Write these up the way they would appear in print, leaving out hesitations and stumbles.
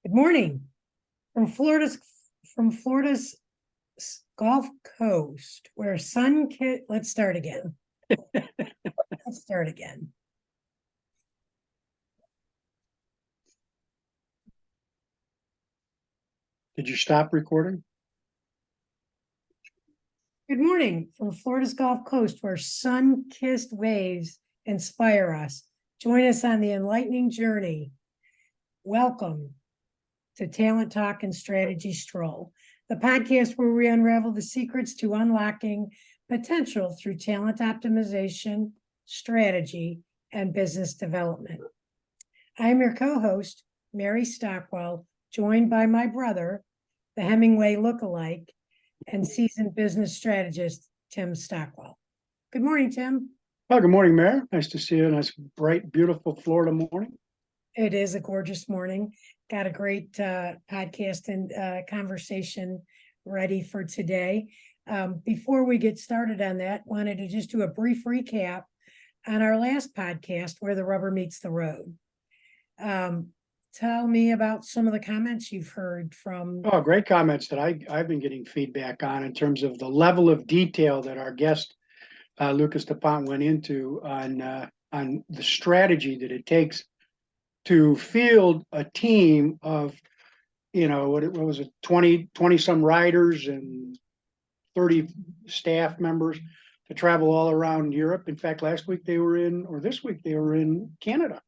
Good morning from Florida's Gulf Coast, where let's start again. Let's start again. Did you stop recording? Good morning from Florida's Gulf Coast, where sun-kissed waves inspire us. Join us on the enlightening journey. Welcome to Talent Talk and Strategy Stroll, the podcast where we unravel the secrets to unlocking potential through talent optimization, strategy, and business development. I am your co-host, Mary Stockwell, joined by my brother, the Hemingway lookalike, and seasoned business strategist, Tim Stockwell. Good morning, Tim. Oh, good morning, Mary. Nice to see you. Nice, bright, beautiful Florida morning. It is a gorgeous morning. Got a great podcast and conversation ready for today. Before we get started on that, wanted to just do a brief recap on our last podcast, Where the Rubber Meets the Road. Tell me about some of the comments you've heard from. Oh, great comments that I've been getting feedback on in terms of the level of detail that our guest, Lucas DuPont, went into on the strategy that it takes to field a team of, what was it, 20 some riders and 30 staff members to travel all around Europe. In fact, this week they were in Canada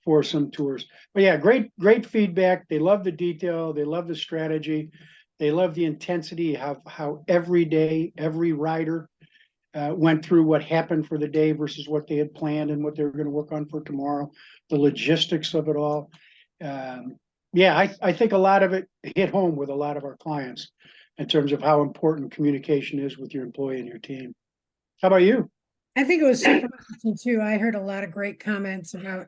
for some tours. But yeah, great feedback. They love the detail. They love the strategy. They love the intensity of how every day, every rider went through what happened for the day versus what they had planned and what they were going to work on for tomorrow, the logistics of it all. I think a lot of it hit home with a lot of our clients in terms of how important communication is with your employee and your team. How about you? I think it was super interesting too. I heard a lot of great comments about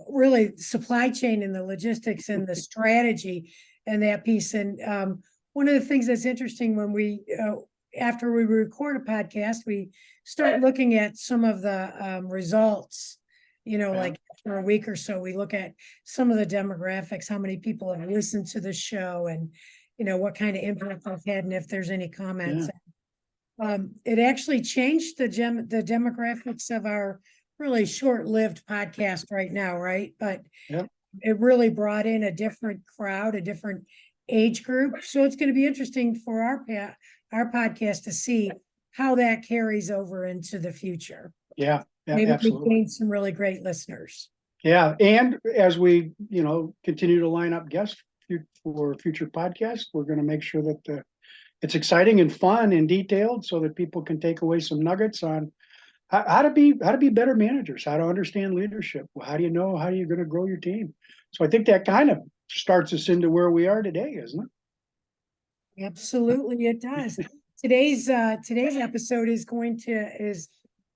really supply chain and the logistics and the strategy and that piece. And one of the things that's interesting when we after we record a podcast, we start looking at some of the results, like for a week or so, we look at some of the demographics, how many people have listened to the show and, what kind of impact they've had and if there's any comments. Yeah. It actually changed the demographics of our really short-lived podcast right now, right? But it really brought in a different crowd, a different age group. So it's going to be interesting for our podcast to see how that carries over into the future. Yeah, maybe absolutely. We gain some really great listeners. Yeah, and as we continue to line up guests for future podcasts, we're going to make sure that it's exciting and fun and detailed, so that people can take away some nuggets on how to be better managers, how to understand leadership. How do you know how you're going to grow your team? So I think that kind of starts us into where we are today, isn't it? Absolutely, it does. Today's episode is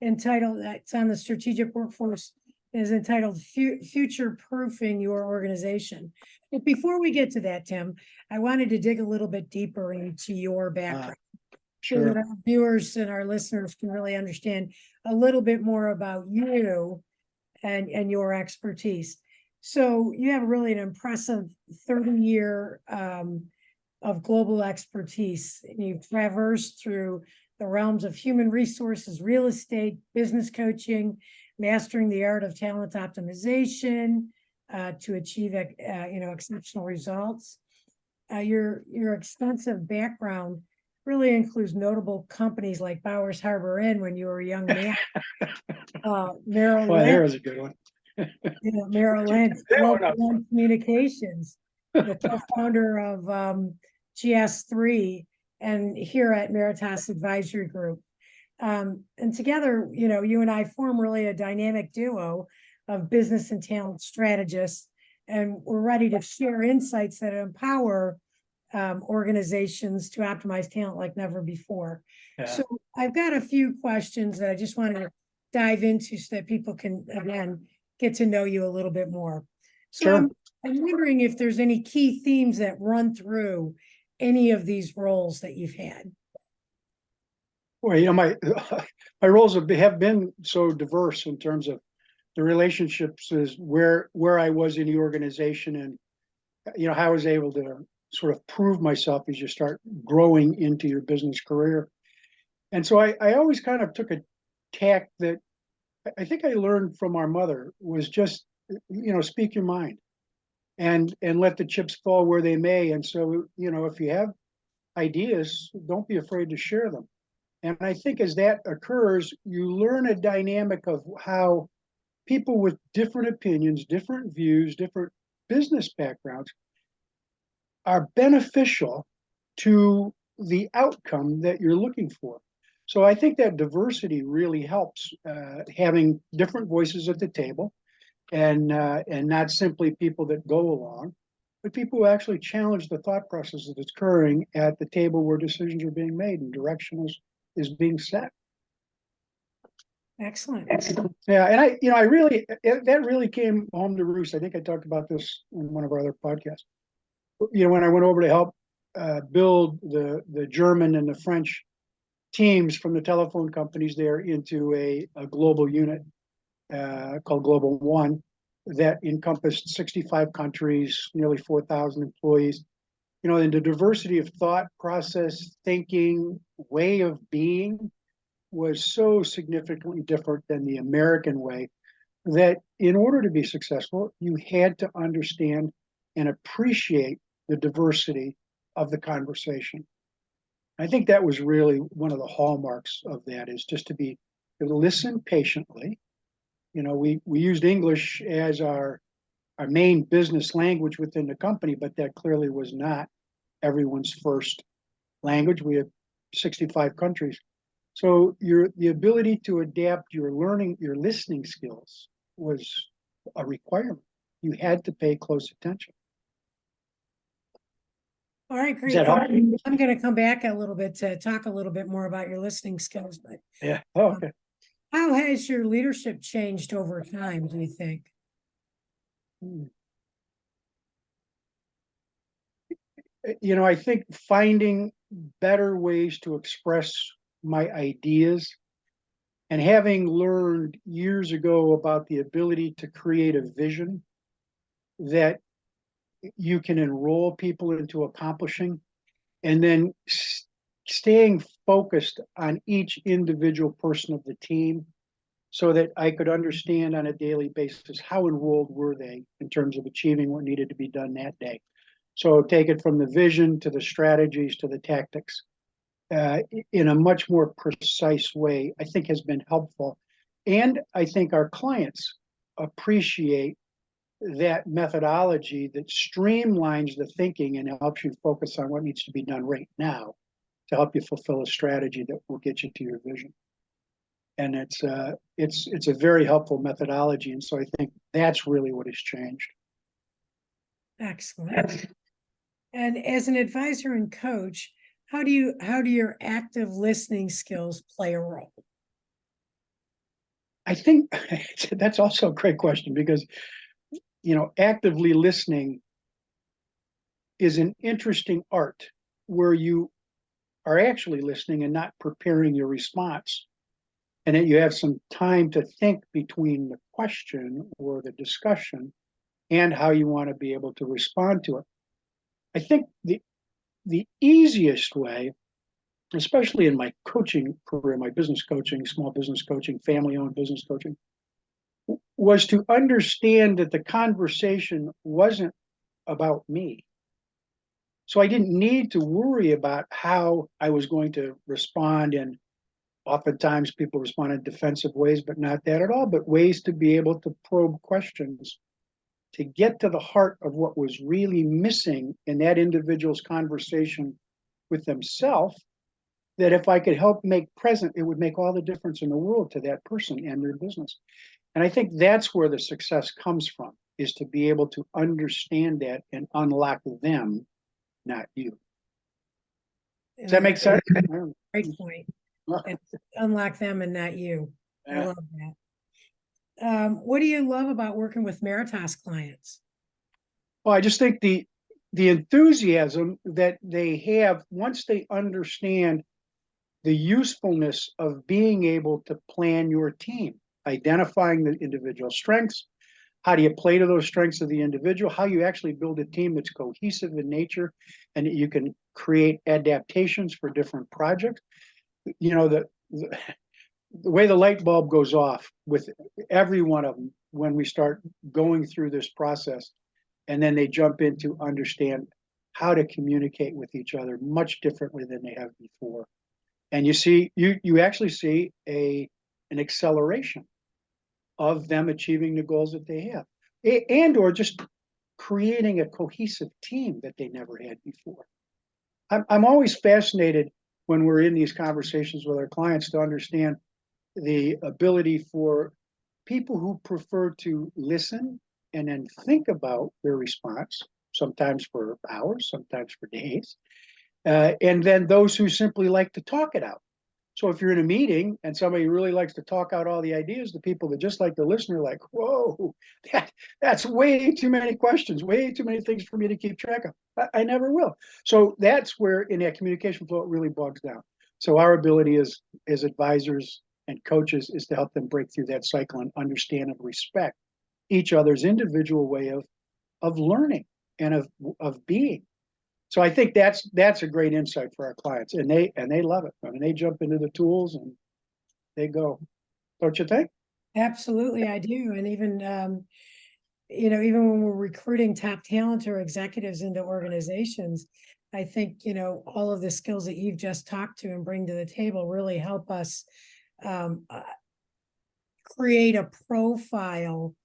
entitled, it's on the strategic workforce, is entitled Future Proofing Your Organization. But before we get to that, Tim, I wanted to dig a little bit deeper into your background. Sure. So that our viewers and our listeners can really understand a little bit more about you and your expertise. So you have really an impressive 30-year of global expertise. And you've traversed through the realms of human resources, real estate, business coaching, mastering the art of talent optimization to achieve exceptional results. Your extensive background really includes notable companies like Bowers Harbor Inn when you were a young man. Merrill Lynch. There was a good one. Merrill Lynch, Global One Communications, the co-founder of GS3, and here at Meritas Advisory Group. And together, you and I form really a dynamic duo of business and talent strategists, and we're ready to share insights that empower organizations to optimize talent like never before. Yeah. So I've got a few questions that I just want to dive into so that people can, again, get to know you a little bit more. So sure. I'm wondering if there's any key themes that run through any of these roles that you've had. Well, my roles have been so diverse in terms of the relationships is where I was in the organization and how I was able to sort of prove myself as you start growing into your business career. And so I always kind of took a tack that I think I learned from our mother was just, speak your mind and let the chips fall where they may. And so, if you have ideas, don't be afraid to share them. And I think as that occurs, you learn a dynamic of how people with different opinions, different views, different business backgrounds are beneficial to the outcome that you're looking for. So I think that diversity really helps, having different voices at the table, and not simply people that go along, but people who actually challenge the thought process that's occurring at the table where decisions are being made and direction is being set. Excellent. Yeah, and that really came home to roost. I think I talked about this in one of our other podcasts. When I went over to help build the German and the French teams from the telephone companies there into a global unit called Global One that encompassed 65 countries, nearly 4,000 employees. And the diversity of thought, process, thinking, way of being was so significantly different than the American way that in order to be successful, you had to understand and appreciate the diversity of the conversation. I think that was really one of the hallmarks of that, is just to listen patiently. We used English as our main business language within the company, but that clearly was not everyone's first language. We have 65 countries. So the ability to adapt your listening skills was a requirement. You had to pay close attention. All right, Does great. that help? I'm going to come back a little bit to talk a little bit more about your listening skills, but Yeah. Oh, okay. how has your leadership changed over time, do you think? I think finding better ways to express my ideas, and having learned years ago about the ability to create a vision that you can enroll people into accomplishing, and then staying focused on each individual person of the team so that I could understand on a daily basis how enrolled were they in terms of achieving what needed to be done that day. So take it from the vision to the strategies to the tactics in a much more precise way, I think has been helpful. And I think our clients appreciate that methodology that streamlines the thinking and helps you focus on what needs to be done right now to help you fulfill a strategy that will get you to your vision. And it's a very helpful methodology. And so I think that's really what has changed. Excellent. And as an advisor and coach, how do your active listening skills play a role? I think that's also a great question, because actively listening is an interesting art where you are actually listening and not preparing your response, and that you have some time to think between the question or the discussion and how you want to be able to respond to it. I think the easiest way, especially in my coaching career, my business coaching, small business coaching, family-owned business coaching, was to understand that the conversation wasn't about me. So I didn't need to worry about how I was going to respond. And oftentimes people respond in defensive ways, but not that at all, but ways to be able to probe questions to get to the heart of what was really missing in that individual's conversation with themselves, that if I could help make present, it would make all the difference in the world to that person and their business. And I think that's where the success comes from, is to be able to understand that and unlock them, not you. Does that make sense? Great point. And unlock them and not you. I love that. What do you love about working with Meritas clients? Well, I just think the enthusiasm that they have once they understand the usefulness of being able to plan your team, identifying the individual strengths, How do you play to those strengths of the individual? How you actually build a team that's cohesive in nature and that you can create adaptations for different projects. You know, the way the light bulb goes off with every one of them when we start going through this process, and then they jump in to understand how to communicate with each other much differently than they have before. And you actually see an acceleration of them achieving the goals that they have, and or just creating a cohesive team that they never had before. I'm always fascinated when we're in these conversations with our clients to understand the ability for people who prefer to listen and then think about their response, sometimes for hours, sometimes for days, and then those who simply like to talk it out. So if you're in a meeting and somebody really likes to talk out all the ideas, the people that just like to listen are like, whoa, that's way too many questions, way too many things for me to keep track of. I never will. So that's where in that communication flow, it really bogs down. So our ability as advisors and coaches is to help them break through that cycle and understand and respect each other's individual way of learning and of being. So I think that's a great insight for our clients, and they love it. I mean, they jump into the tools and they go. Don't you think? Absolutely, I do. And even, even when we're recruiting top talent or executives into organizations, I think, all of the skills that you've just talked to and bring to the table really help us create a profile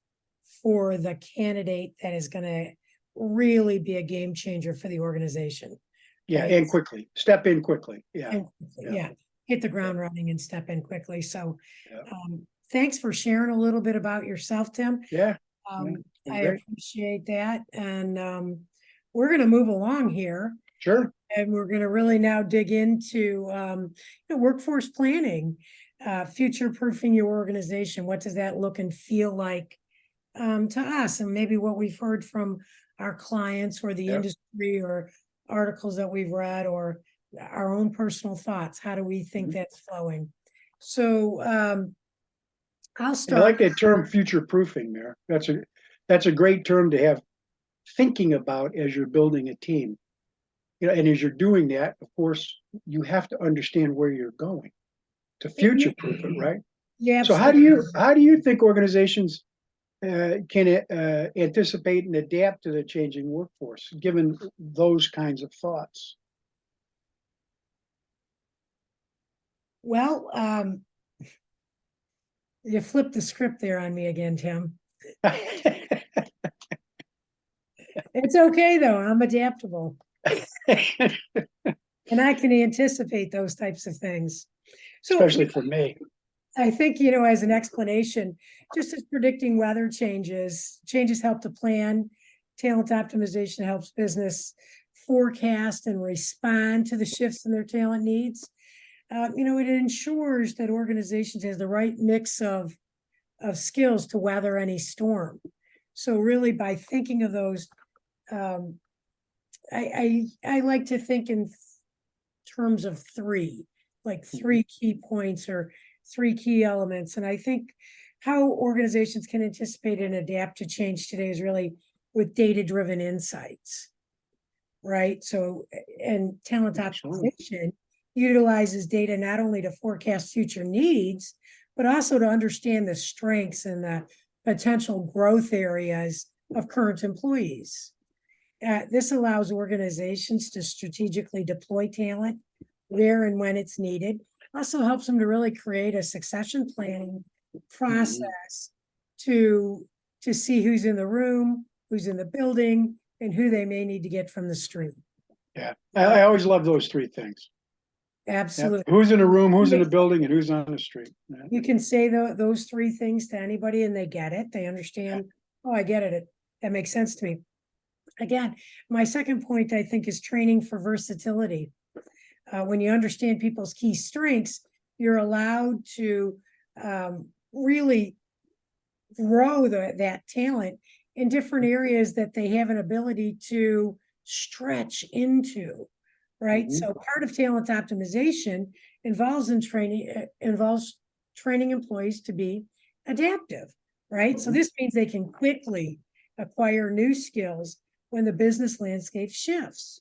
for the candidate that is going to really be a game changer for the organization. Yeah, Right? and quickly. Step in quickly. Yeah. And Yeah. hit the ground running and step in quickly. So Yeah. thanks for sharing a little bit about yourself, Tim. Yeah. I Great. appreciate that. And we're going to move along here. Sure. And we're going to really now dig into workforce planning, future-proofing your organization. What does that look and feel like to us? And maybe what we've heard from our clients or the Yep. industry or articles that we've read or our own personal thoughts. How do we think that's flowing? So I'll I start. like that term future proofing there. That's a great term to have thinking about as you're building a team. And as you're doing that, of course, you have to understand where you're going to future proof it, right? Yeah, So absolutely. how do you think organizations can anticipate and adapt to the changing workforce, given those kinds of thoughts? Well, you flipped the script there on me again, Tim. It's okay though. I'm adaptable. And I can anticipate those types of things. So Especially for me. I think, as an explanation, just as predicting weather changes help to plan. Talent optimization helps business forecast and respond to the shifts in their talent needs. It ensures that organizations has the right mix of skills to weather any storm. So really by thinking of those, I like to think in terms of three key points or three key elements. And I think how organizations can anticipate and adapt to change today is really with data-driven insights, right? So, and talent optimization utilizes data not only to forecast future needs, but also to understand the strengths and the potential growth areas of current employees. This allows organizations to strategically deploy talent where and when it's needed. Also helps them to really create a succession planning process to see who's in the room, who's in the building, and who they may need to get from the street. Yeah, I always love those three things. Absolutely. Who's in a room, who's in a building, and who's on the street. You can say those three things to anybody and they get it. They understand, oh, I get it. That makes sense to me. Again, my second point, I think, is training for versatility. When you understand people's key strengths, you're allowed to really grow that talent in different areas that they have an ability to stretch into, right? So part of talent optimization involves training employees to be adaptive, right? So Mhm. this means they can quickly acquire new skills when the business landscape shifts,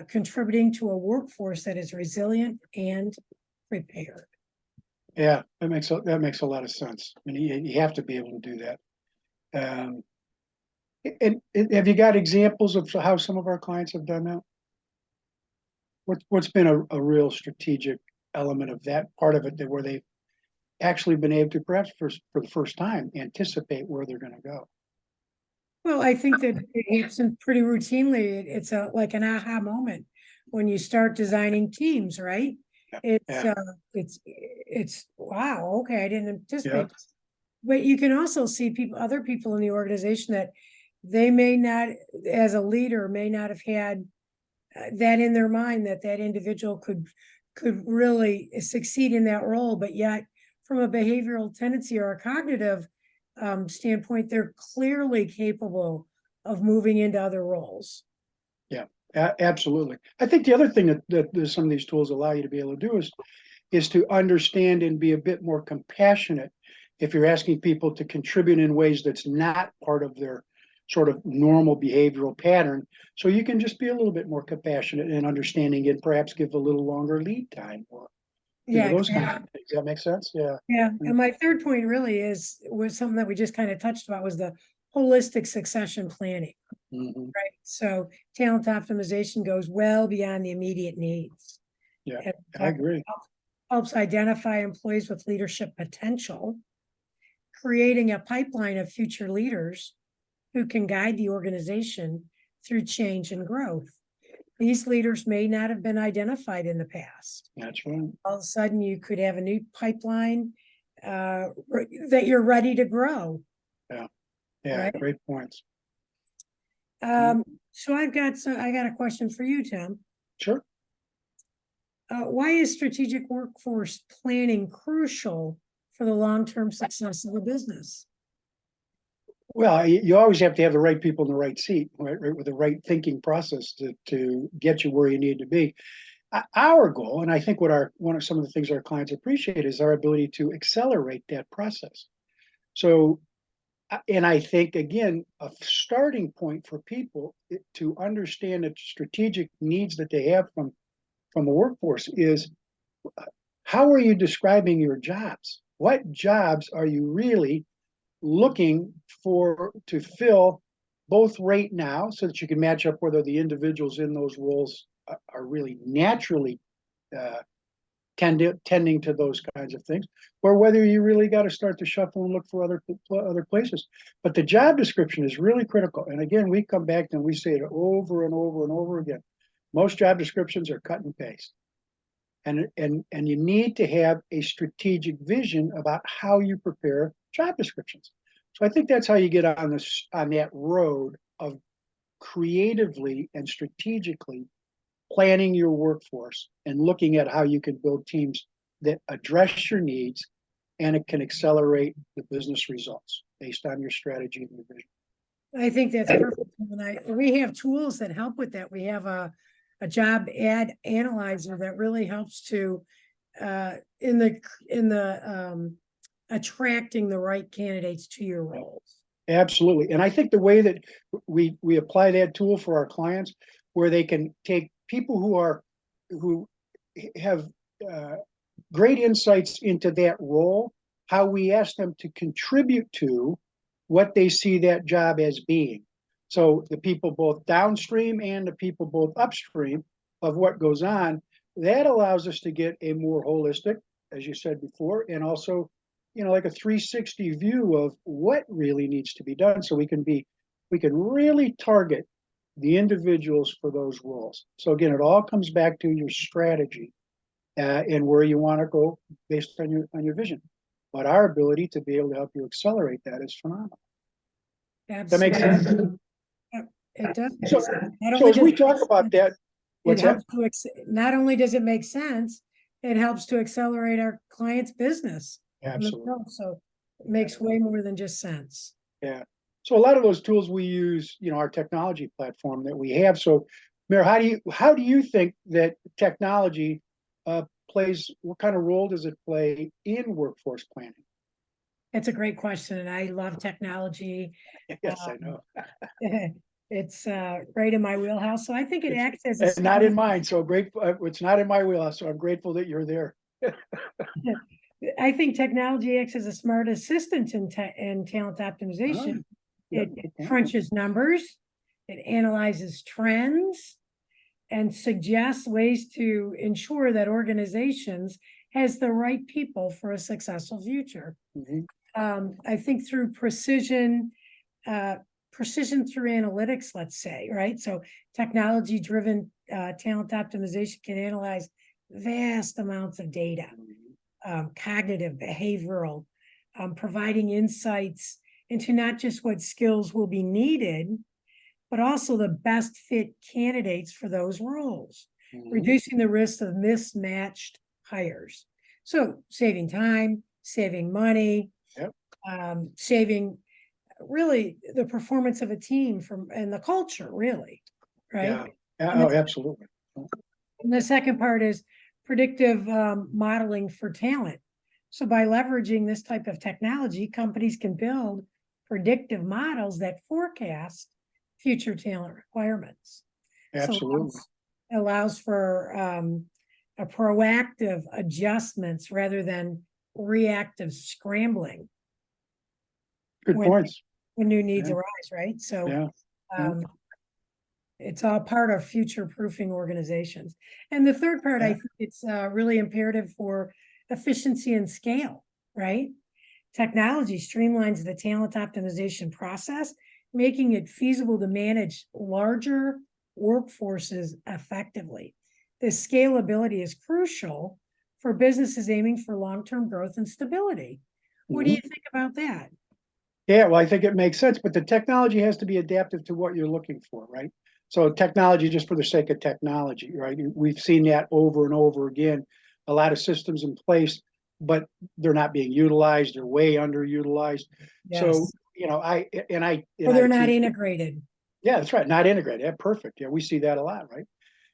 contributing to a workforce that is resilient and prepared. Yeah, that makes a lot of sense. And you have to be able to do that. Um, and have you got examples of how some of our clients have done that? What's been a real strategic element of that part of it that where they've actually been able to perhaps for the first time anticipate where they're going to go? Well, I think that it happens pretty routinely. It's like an aha moment when you start designing teams, right? Yeah, It's yeah, uh it's wow, okay, I didn't yeah, anticipate. But you can also see other people in the organization that they may not, as a leader, may not have had that in their mind that that individual could really succeed in that role, but yet from a behavioral tendency or a cognitive standpoint, they're clearly capable of moving into other roles. yeah. Absolutely. I think the other thing that some of these tools allow you to be able to do is to understand and be a bit more compassionate if you're asking people to contribute in ways that's not part of their sort of normal behavioral pattern. So you can just be a little bit more compassionate and understanding and perhaps give a little longer lead time or Yeah, those exactly. kind of things. Does that make sense? Yeah. Yeah, and my third point really was something that we just kind of touched about was the holistic succession planning, Mhm. right? So talent optimization goes well beyond the immediate needs. Yeah, It I agree. helps identify employees with leadership potential, creating a pipeline of future leaders who can guide the organization through change and growth. These leaders may not have been identified in the past. That's right. All of a sudden, you could have a new pipeline that you're ready to grow, Yeah, yeah, right? great points. Mhm. So I got a question for you, Tim. Sure. Why is strategic workforce planning crucial for the long-term success of a business? Well, you always have to have the right people in the right seat, right, with the right thinking process to get you where you need to be. Our goal, and I think what one of some of the things our clients appreciate is our ability to accelerate that process. So, and I think again, a starting point for people to understand the strategic needs that they have from a workforce is how are you describing your jobs? What jobs are you really looking for to fill both right now so that you can match up whether the individuals in those roles are really naturally uh, tending to those kinds of things, or whether you really got to start to shuffle and look for other places. But the job description is really critical. And again, we come back and we say it over and over and over again. Most job descriptions are cut and paste. And you need to have a strategic vision about how you prepare job descriptions. So I think that's how you get on that road of creatively and strategically planning your workforce and looking at how you can build teams that address your needs and it can accelerate the business results based on your strategy and your vision. I think that's perfect. And we have tools that help with that. We have a job ad analyzer that really helps to in the attracting the right candidates to your roles. Absolutely. And I think the way that we apply that tool for our clients, where they can take people who have great insights into that role, how we ask them to contribute to what they see that job as being. So the people both downstream and the people both upstream of what goes on, that allows us to get a more holistic, as you said before, and also, like a 360 view of what really needs to be done. So we can really target the individuals for those roles. So again, it all comes back to your strategy and where you want to go based on your vision. But our ability to be able to help you accelerate that is phenomenal. That makes Absolutely. sense. Yep, it does. So, Not so only as does we it make talk about sense, that, it what's that? helps not only does it make sense, it helps to accelerate our client's business. Absolutely. So it makes way more than just sense. Yeah. So a lot of those tools we use, our technology platform that we have. So, Mayor, how do you think that technology plays? What kind of role does it play in workforce planning? It's a great question, and I love technology. Yes, I know. It's right in my wheelhouse, so I think it It's acts as a and not smart. in mine, so grateful, it's not in my wheelhouse, so I'm grateful that you're there. I think technology acts as a smart assistant in talent Oh, optimization. yeah, It good point. crunches numbers, it analyzes trends, and suggests ways to ensure that organizations has the right people for a successful future. Mhm. I think through uh, precision through analytics, let's say, right? So technology-driven talent optimization can analyze vast amounts of data, cognitive, behavioral, providing insights into not just what skills will be needed, but also the best fit candidates for those roles, Mhm. reducing the risk of mismatched hires. So saving time, saving money, Yep. saving really the performance of a team from and the culture, really, right? Yeah. And Oh, the, absolutely. and the second part is predictive modeling for talent. So by leveraging this type of technology, companies can build predictive models that forecast future talent requirements. So Absolutely. allows for a proactive adjustments rather than reactive scrambling Good when points. new needs Yeah. arise, right? So Yeah. Yeah. it's all part of future proofing organizations. And the third part, I Yeah. think it's really imperative for efficiency and scale, right? Technology streamlines the talent optimization process, making it feasible to manage larger workforces effectively. This scalability is crucial for businesses aiming for long-term growth and stability. What do you Mhm. think about that? Yeah, well, I think it makes sense, but the technology has to be adaptive to what you're looking for, right? So technology just for the sake of technology, right? We've seen that over and over again. A lot of systems in place, but they're not being utilized. They're way underutilized. So, Yes. and Or they're I not teach. integrated. Yeah, that's right. Not integrated. Yeah, perfect. Yeah, we see that a lot, right?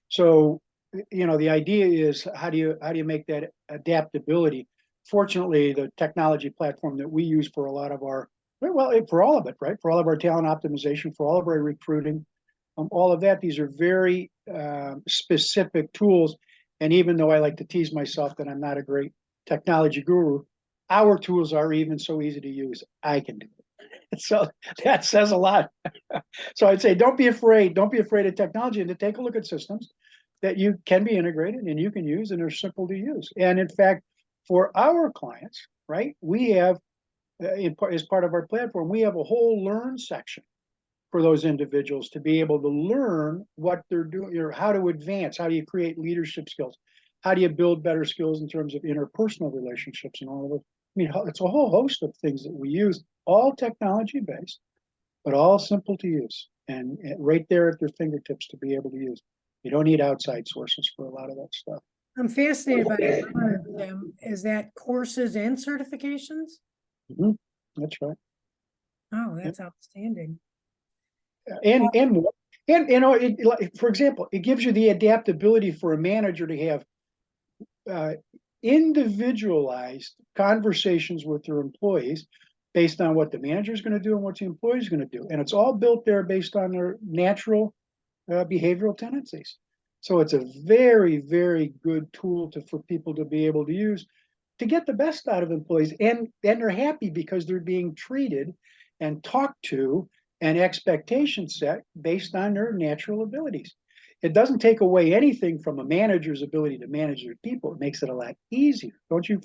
So, the idea is how do you make that adaptability? Fortunately, the technology platform that we use for a lot of our, well, for all of it, right? For all of our talent optimization, for all of our recruiting, all of that, these are very specific tools. And even though I like to tease myself that I'm not a great technology guru, our tools are even so easy to use. I can do it. So that says a lot. So I'd say don't be afraid. Don't be afraid of technology and to take a look at systems that you can be integrated and you can use and are simple to use. And in fact, for our clients, right, we have as part of our platform, we have a whole learn section for those individuals to be able to learn what they're doing or how to advance, how do you create leadership skills, how do you build better skills in terms of interpersonal relationships and all of it. I mean, it's a whole host of things that we use, all technology based, but all simple to use and right there at their fingertips to be able to use. You don't need outside sources for a lot of that stuff. I'm fascinated by them. Is that courses and certifications? Mhm. That's right. Oh, Yeah. that's outstanding. And more. And for example, it gives you the adaptability for a manager to have uh, individualized conversations with their employees based on what the manager is going to do and what the employee is going to do. And it's all built there based on their natural behavioral tendencies. So it's a very, very good tool for people to be able to use to get the best out of employees. And they're happy because they're being treated and talked to and expectations set based on their natural abilities. It doesn't take away anything from a manager's ability to manage their people. It makes it a lot easier. Don't you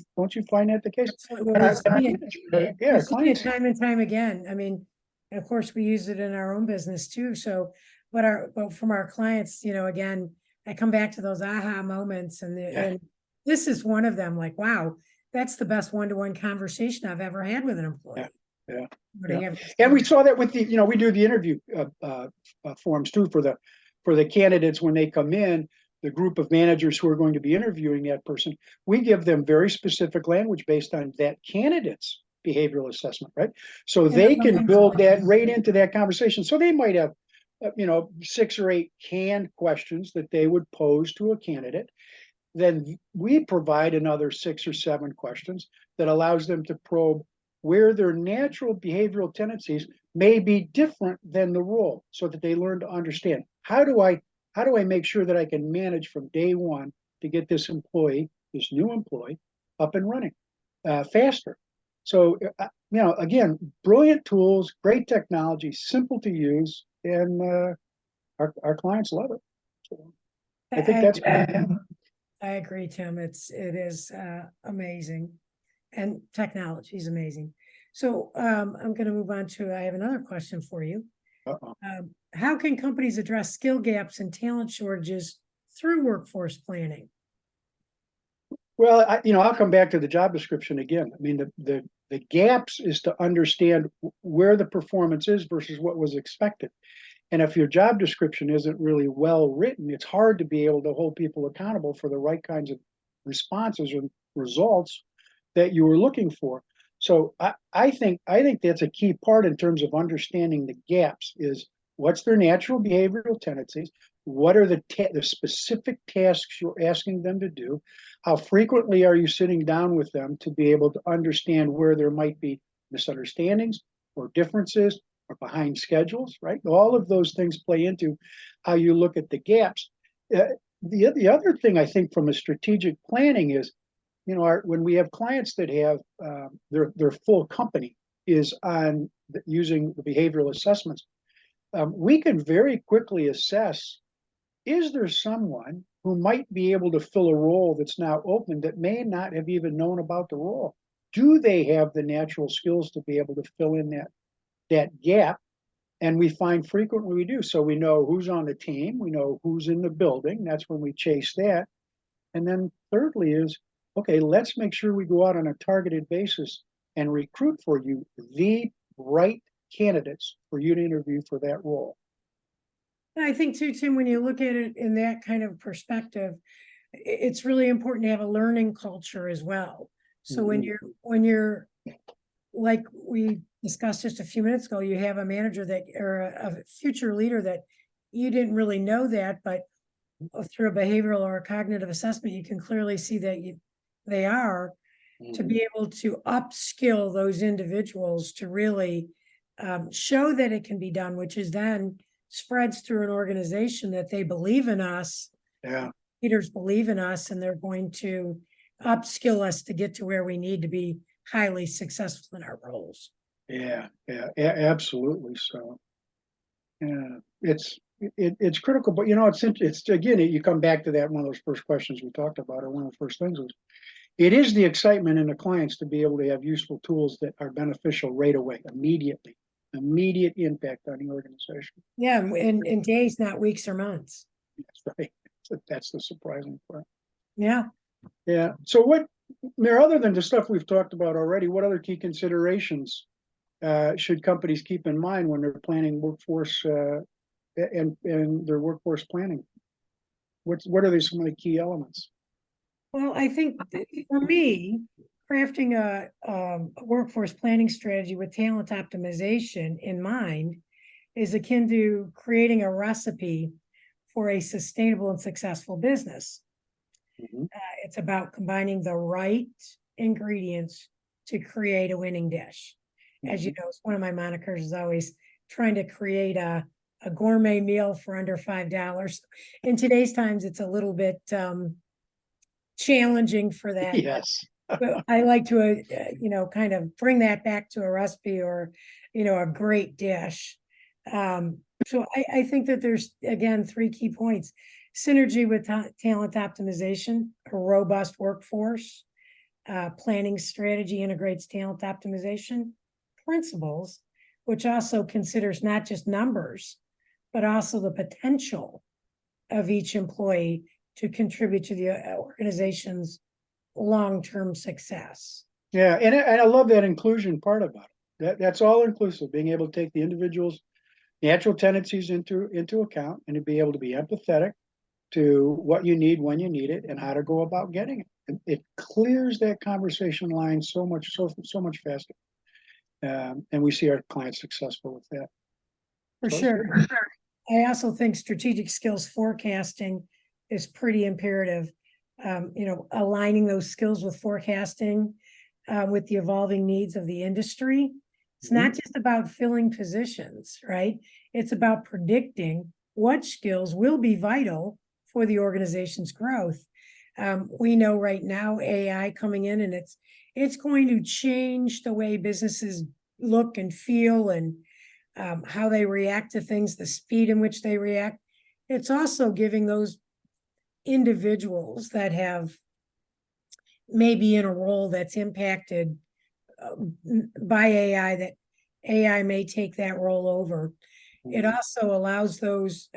find that the case? Absolutely. And Well, yeah, we've seen it clients. time and time again. I mean, of course, we use it in our own business too. So, but from our clients, again, I come back to those aha moments, Yeah. and this is one of them. Like, wow, that's the best one-to-one conversation I've ever had with an Yeah. employee. Yeah. But Yeah. I have And we saw that with we do the interview forms too for the candidates when they come in, the group of managers who are going to be interviewing that person. We give them very specific language based on that candidate's behavioral assessment, right? So and the they can build that language. right into that conversation. So they might have, 6 or 8 canned questions that they would pose to a candidate. Then we provide another 6 or 7 questions that allows them to probe where their natural behavioral tendencies may be different than the role, so that they learn to understand how do I make sure that I can manage from day one to get this new employee, up and running faster. So, again, brilliant tools, great technology, simple to use, and our clients love it. So I think that's. I agree, Tim. It is amazing, and technology is amazing. So I'm going to move on to, I have another question for you. How can companies address skill gaps and talent shortages through workforce planning? Well, I'll come back to the job description again. I mean, the gaps is to understand where the performance is versus what was expected. And if your job description isn't really well written, it's hard to be able to hold people accountable for the right kinds of responses and results that you were looking for. So I think that's a key part in terms of understanding the gaps is what's their natural behavioral tendencies, what are the specific tasks you're asking them to do, how frequently are you sitting down with them to be able to understand where there might be misunderstandings or differences or behind schedules, right? All of those things play into how you look at the gaps. The other thing I think from a strategic planning is, when we have clients that have their full company is on using the behavioral assessments, we can very quickly assess, is there someone who might be able to fill a role that's now open that may not have even known about the role? Do they have the natural skills to be able to fill in that gap? And we find frequently we do. So we know who's on the team, we know who's in the building. That's when we chase that. And then thirdly is, okay, let's make sure we go out on a targeted basis and recruit for you the right candidates for you to interview for that role. And I think too, Tim, when you look at it in that kind of perspective, it's really important to have a learning culture as well. So when you're like we discussed just a few minutes ago, you have a manager that or a future leader that you didn't really know that, but through a behavioral or a cognitive assessment, you can clearly see that they are to be able to upskill those individuals to really show that it can be done, which is then spreads through an organization that they believe in us. Yeah. Leaders believe in us, and they're going to upskill us to get to where we need to be highly successful in our roles. Yeah, absolutely. So, yeah, it's critical, but it's again, you come back to that one of those first questions we talked about, or one of the first things was, it is the excitement in the clients to be able to have useful tools that are beneficial right away, immediate impact on the organization. Yeah, in days, not weeks or months. That's right. So that's the surprising part. Yeah. Yeah. So Mayor, other than the stuff we've talked about already, what other key considerations should companies keep in mind when they're planning workforce and their workforce planning? What are some of the key elements? Well, I think for me, crafting a workforce planning strategy with talent optimization in mind is akin to creating a recipe for a sustainable and successful business. It's about combining the right ingredients to create a winning dish. As you know, it's one of my monikers is always trying to create a gourmet meal for under $5. In today's times, it's a little bit challenging for that. Yes. But I like to, kind of bring that back to a recipe or, a great dish. So I think that there's, again, three key points: synergy with talent optimization, a robust workforce, planning strategy integrates talent optimization principles, which also considers not just numbers, but also the potential of each employee to contribute to the organization's long-term success. Yeah, and I love that inclusion part about it. That's all inclusive, being able to take the individual's natural tendencies into account and to be able to be empathetic to what you need when you need it and how to go about getting it. It clears that conversation line so much faster, and we see our clients successful with that. For sure. I also think strategic skills forecasting is pretty imperative. Aligning those skills with forecasting with the evolving needs of the industry. It's not just about filling positions, right? It's about predicting what skills will be vital for the organization's growth. We know right now AI coming in, and it's going to change the way businesses look and feel, and how they react to things, the speed in which they react. It's also giving those individuals that have maybe in a role that's impacted by AI, that AI may take that role over. It also allows those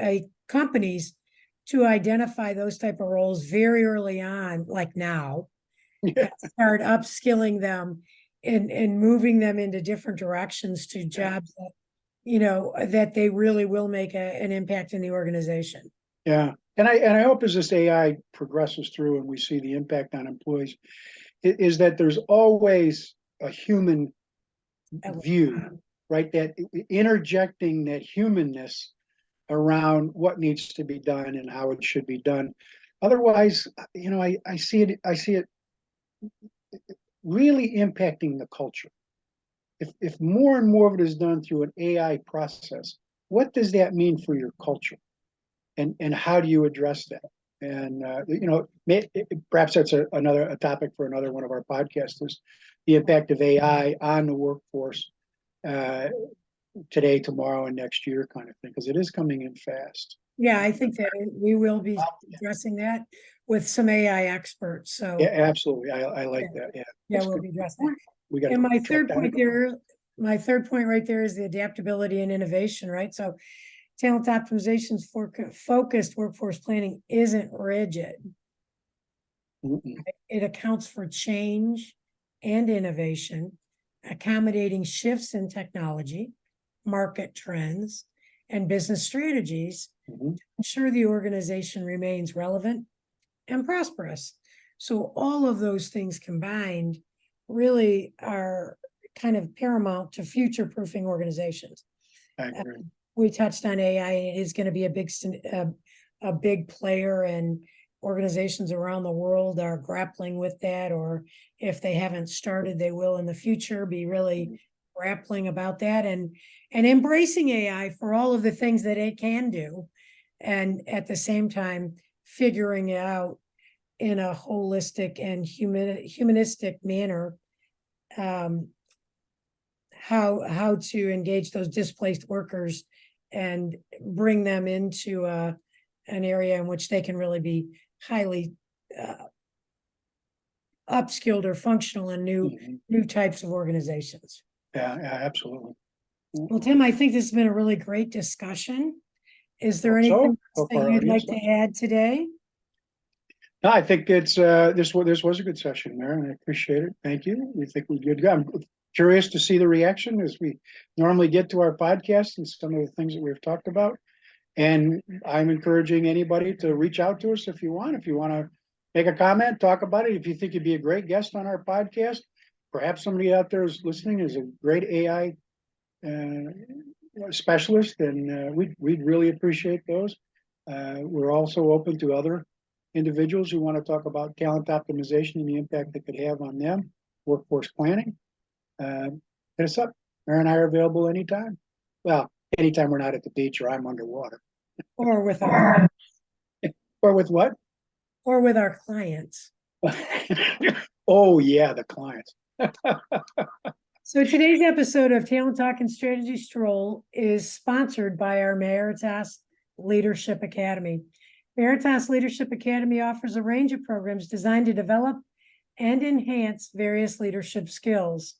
companies to identify those type of roles very early on, like now, and start upskilling them and moving them into different directions to jobs that, that they really will make an impact in the organization. Yeah. And I hope as this AI progresses through and we see the impact on employees, is that there's always a human view, right? That interjecting that humanness around what needs to be done and how it should be done. Otherwise, I see it really impacting the culture. If more and more of it is done through an AI process, what does that mean for your culture? And how do you address that? And perhaps that's a topic for another one of our podcasts, is the impact of AI on the workforce today, tomorrow, and next year, kind of thing, because it is coming in fast. Yeah, I think that we will be addressing that with some AI experts. So yeah, absolutely, I like that. Yeah, we'll be addressing that. We got. And my third point right there is the adaptability and innovation, right? So talent optimization's focused workforce planning isn't rigid. It accounts for change and innovation, accommodating shifts in technology, market trends, and business strategies to ensure the organization remains relevant and prosperous. So all of those things combined really are kind of paramount to future-proofing organizations. I agree. We touched on AI. It is going to be a big player, and organizations around the world are grappling with that, or if they haven't started, they will in the future be really grappling about that and embracing AI for all of the things that it can do, and at the same time figuring it out in a holistic and humanistic manner, how to engage those displaced workers and bring them into an area in which they can really be highly upskilled or functional in new types of organizations. Yeah, absolutely. Well, Tim, I think this has been a really great discussion. Is there anything else that you'd like to add today? No, I think it's this was a good session, Mary, and I appreciate it. Thank you. We think we're good. I'm curious to see the reaction as we normally get to our podcast and some of the things that we've talked about. And I'm encouraging anybody to reach out to us if you want to make a comment, talk about it. If you think you'd be a great guest on our podcast, perhaps somebody out there is listening is a great AI specialist, and we'd really appreciate those. We're also open to other individuals who want to talk about talent optimization and the impact it could have on them, workforce planning. Hit us up. Mary and I are available anytime. Well, anytime we're not at the beach or I'm underwater. Or with what? Or with our clients. Oh yeah, the clients. So today's episode of Talent Talk and Strategy Stroll is sponsored by our Meritas Leadership Academy. Meritas Leadership Academy offers a range of programs designed to develop and enhance various leadership skills.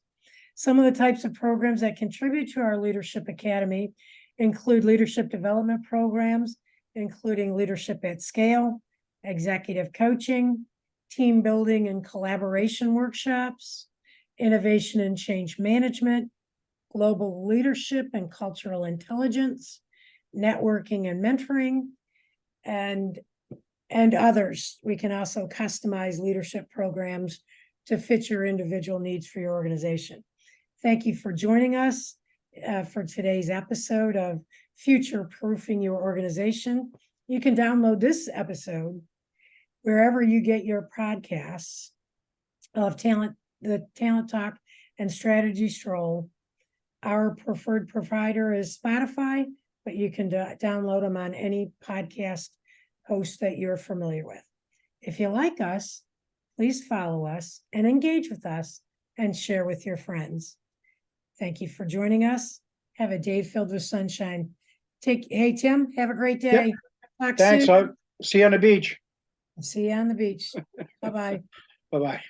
Some of the types of programs that contribute to our Leadership Academy include leadership development programs, including leadership at scale, executive coaching, team building and collaboration workshops, innovation and change management, global leadership and cultural intelligence, networking and mentoring, and others. We can also customize leadership programs to fit your individual needs for your organization. Thank you for joining us for today's episode of Future Proofing Your Organization. You can download this episode wherever you get your podcasts of Talent the Talent Talk and Strategy Stroll. Our preferred provider is Spotify, but you can download them on any podcast host that you're familiar with. If you like us, please follow us and engage with us and share with your friends. Thank you for joining us. Have a day filled with sunshine. Hey, Tim, have a great day. Talk Thanks. soon. I'll see you on the beach. See you on the beach. Bye-bye. Bye-bye.